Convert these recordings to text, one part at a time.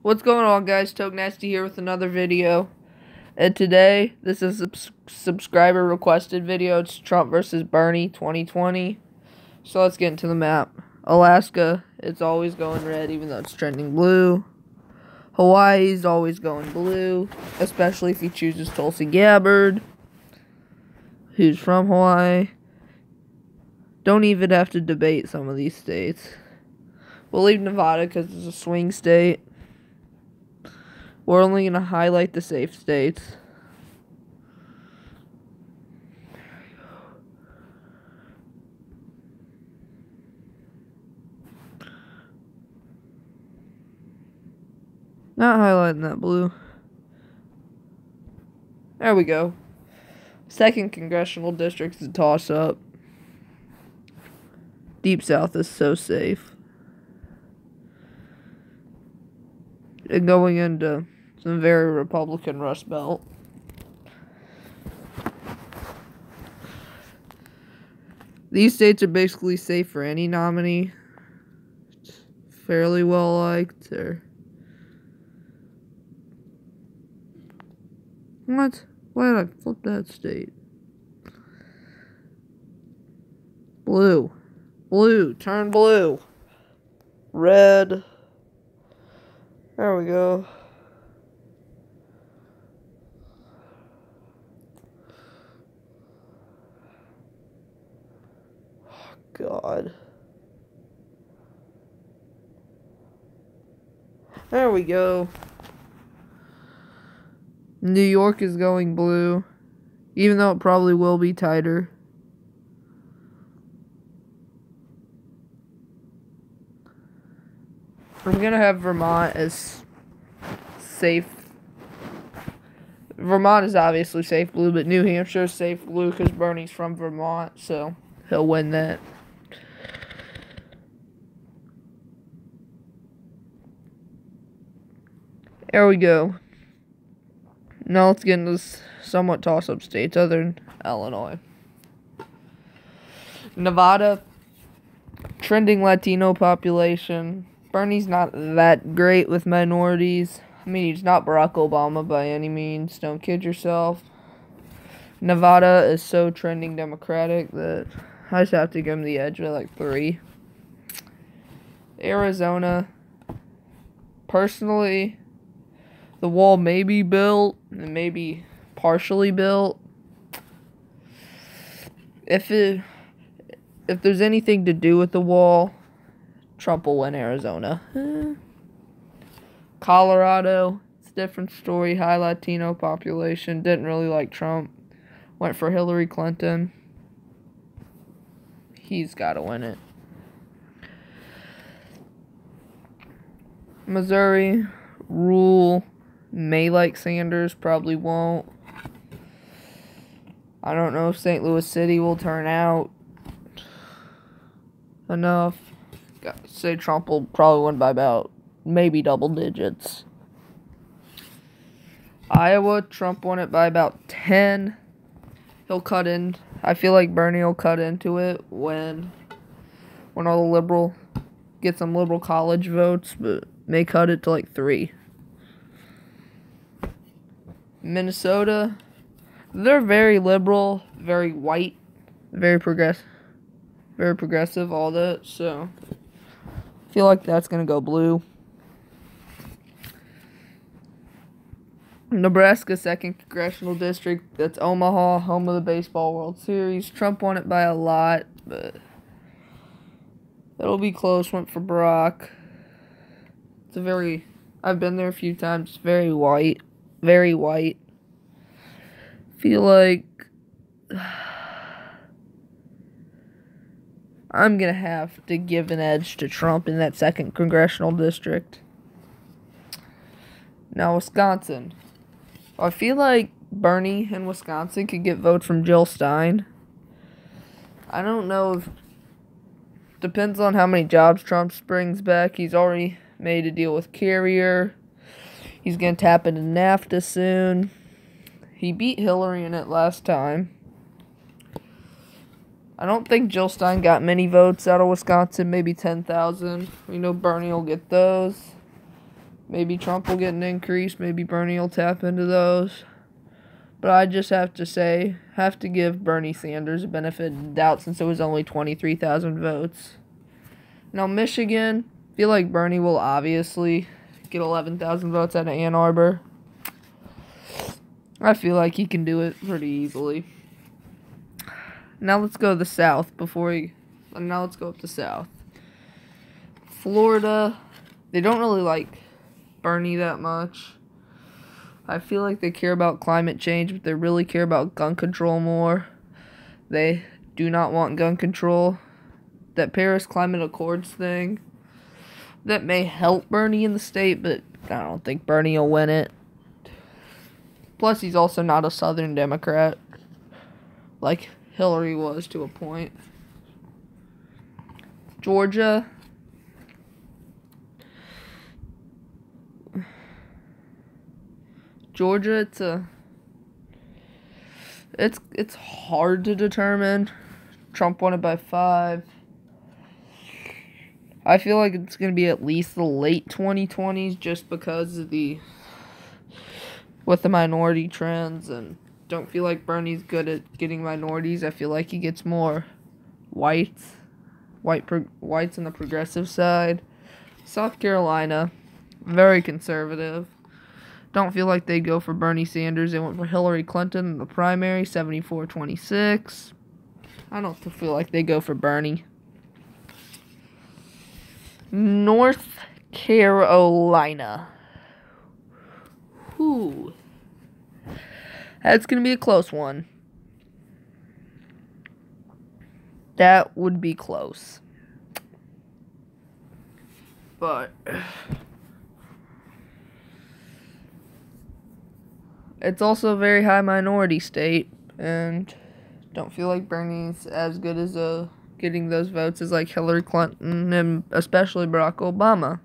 What's going on, guys? Toke Nasty here with another video. And today, this is a subscriber requested video. It's Trump versus Bernie 2020. So let's get into the map. Alaska, it's always going red even though it's trending blue. Hawaii's always going blue, especially if he chooses Tulsi Gabbard, who's from Hawaii. Don't even have to debate some of these states. We'll leave Nevada because it's a swing state. We're only going to highlight the safe states. Not highlighting that blue. There we go. 2nd Congressional District is a toss-up. Deep South is so safe. And going into some very Republican Rust Belt. These states are basically safe for any nominee. It's fairly well liked. What? Why did I flip that state? Blue. Blue. Turn blue. Red. There we go. Oh, God. There we go. New York is going blue, even though it probably will be tighter. I'm going to have Vermont as safe. Vermont is obviously safe blue, but New Hampshire is safe blue because Bernie's from Vermont, so he'll win that. There we go. Now let's get into this somewhat toss-up states other than Illinois. Nevada, trending Latino population. Bernie's not that great with minorities. I mean, he's not Barack Obama by any means. Don't kid yourself. Nevada is so trending Democratic that I just have to give him the edge by like 3. Arizona, personally, the wall may be built and maybe partially built. If there's anything to do with the wall, Trump will win Arizona. Colorado, it's a different story. High Latino population. Didn't really like Trump. Went for Hillary Clinton. He's got to win it. Missouri, rural. May like Sanders, probably won't. I don't know if St. Louis City will turn out enough. I'd say Trump will probably win by about maybe double digits. Iowa, Trump won it by about 10. He'll cut in. I feel like Bernie will cut into it when all get some liberal college votes, but may cut it to like 3. Minnesota, they're very liberal, very white, very progressive, all that, so I feel like that's going to go blue. Nebraska, 2nd Congressional District, that's Omaha, home of the Baseball World Series. Trump won it by a lot, but it'll be close, went for Barack. I've been there a few times, very white. Very white. Feel like I'm going to have to give an edge to Trump in that 2nd Congressional District. Now, Wisconsin. I feel like Bernie in Wisconsin could get votes from Jill Stein. I don't know if... Depends on how many jobs Trump brings back. He's already made a deal with Carrier. He's going to tap into NAFTA soon. He beat Hillary in it last time. I don't think Jill Stein got many votes out of Wisconsin, maybe 10,000. We know Bernie will get those. Maybe Trump will get an increase. Maybe Bernie will tap into those. But I just have to give Bernie Sanders a benefit of the doubt since it was only 23,000 votes. Now, Michigan, I feel like Bernie will obviously get 11,000 votes out of Ann Arbor. I feel like he can do it pretty easily. Now let's go to the South now let's go up the South. Florida, they don't really like Bernie that much. I feel like they care about climate change, but they really care about gun control more. They do not want gun control. That Paris Climate Accords thing, that may help Bernie in the state, but I don't think Bernie will win it. Plus, he's also not a Southern Democrat, like Hillary was to a point. Georgia, it's hard to determine. Trump won it by 5. I feel like it's going to be at least the late 2020s just because of with the minority trends, and don't feel like Bernie's good at getting minorities. I feel like he gets more whites on the progressive side. South Carolina, very conservative. Don't feel like they go for Bernie Sanders. They went for Hillary Clinton in the primary, 74-26. I don't feel like they go for Bernie. North Carolina. Ooh. That's going to be a close one. That would be close. But it's also a very high minority state, and don't feel like Bernie's as good as getting those votes as like Hillary Clinton and especially Barack Obama.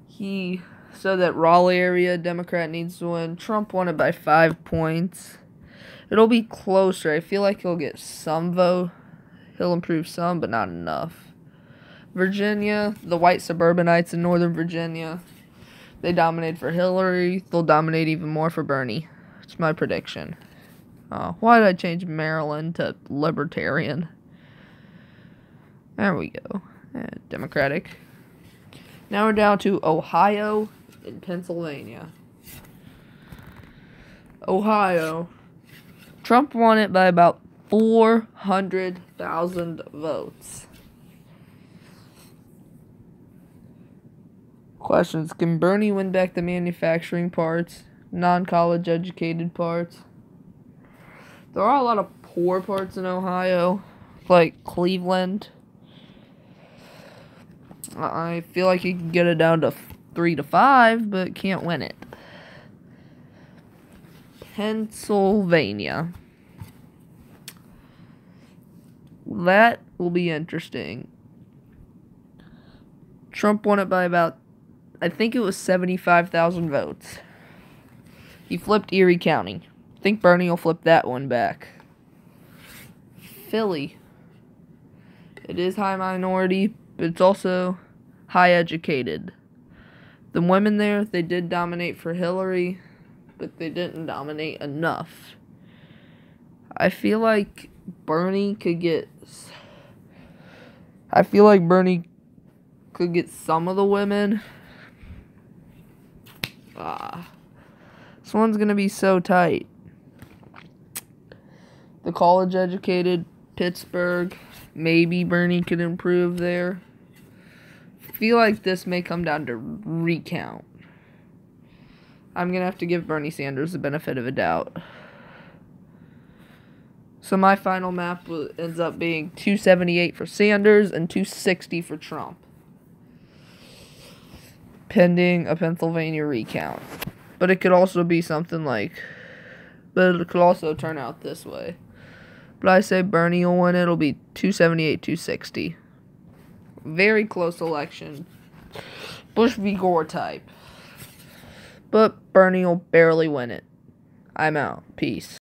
He said that Raleigh area Democrat needs to win. Trump won it by 5 points. It'll be closer. I feel like he'll get some vote. He'll improve some, but not enough. Virginia, the white suburbanites in Northern Virginia, they dominated for Hillary. They'll dominate even more for Bernie. It's my prediction. Why did I change Maryland to Libertarian? There we go. Democratic. Now we're down to Ohio and Pennsylvania. Ohio. Trump won it by about 400,000 votes. Questions. Can Bernie win back the manufacturing parts? Non-college educated parts? There are a lot of poor parts in Ohio, like Cleveland. I feel like he can get it down to 3 to 5, but can't win it. Pennsylvania. That will be interesting. Trump won it by about, I think it was 75,000 votes. He flipped Erie County. I think Bernie will flip that one back. Philly. It is high minority, but it's also high educated. The women there, they did dominate for Hillary, but they didn't dominate enough. I feel like Bernie could get some of the women. This one's going to be so tight. The college educated Pittsburgh, maybe Bernie could improve there. I feel like this may come down to recount. I'm going to have to give Bernie Sanders the benefit of a doubt. So my final map ends up being 278 for Sanders and 260 for Trump, pending a Pennsylvania recount. But it could also be something like, but it could also turn out this way. But I say Bernie will win. It'll be 278-260. Very close election. Bush v. Gore type. But Bernie will barely win it. I'm out. Peace.